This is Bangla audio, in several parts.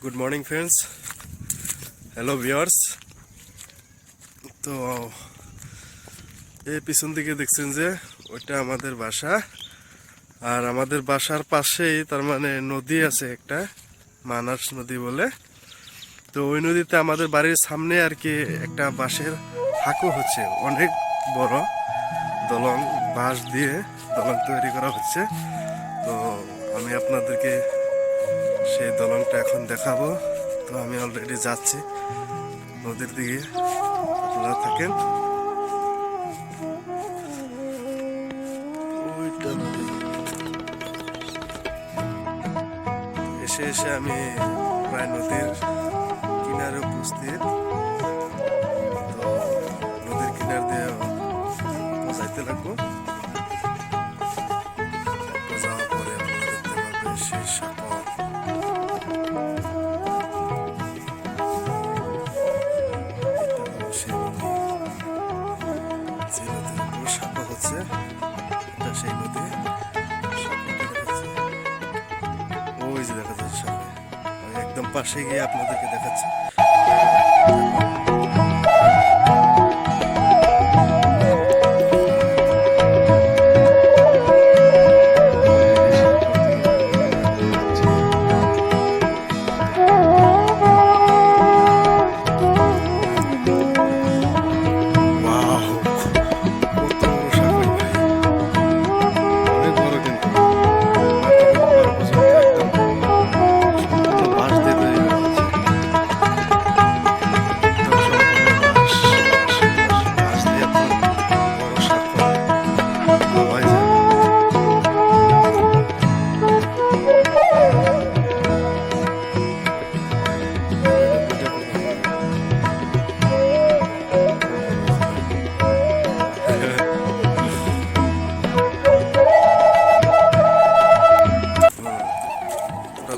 Good morning friends, hello viewers. তো এই পিছন দিকে দেখছেন যে ওইটা আমাদের বাসা, আর আমাদের বাসার পাশেই তার মানে নদী আছে একটা, মানাস নদী বলে। তো ওই নদীতে আমাদের বাড়ির সামনে আর কি একটা বাঁশের হাঁকু হচ্ছে, অনেক বড় দলং, বাঁশ দিয়ে দলং তৈরি করা হচ্ছে। তো আমি আপনাদেরকে সেই দলংটা এখন দেখাবো। তো আমি অলরেডি যাচ্ছি নদীর দিকে, আপনারা থাকেন। ওইটা নদী। এসে এসে আমি প্রায় নদীর কিনারে উপস্থিত। তো নদীর কিনার দিয়ে যাইতে লাগবো। যাওয়ার পরে আপনারা দেখতে পাবেন সেই সাঁকো। যে নদীর উপর সাঁকো হচ্ছে, এটা সেই নদী। ওই যে দেখা যাচ্ছে সামনে, আমি একদম পাশে গিয়ে আপনাদেরকে দেখাচ্ছি।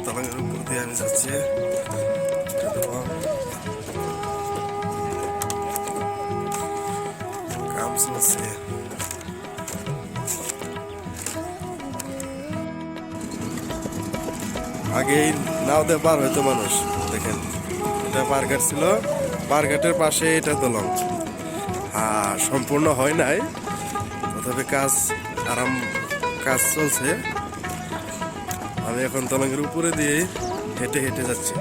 দলঙের উপর দিয়ে আমি যাচ্ছি। কাম চলছে। আগেই নাও দিয়ে পার হইতো মানুষ, দেখেন এটা পারঘাট ছিল, পারঘাটের পাশে এটা দলং। আর সম্পূর্ণ হয় নাই, তথাপি কাজ চলছে। আমি এখন দলঙের উপরে দিয়ে হেঁটে হেঁটে যাচ্ছি।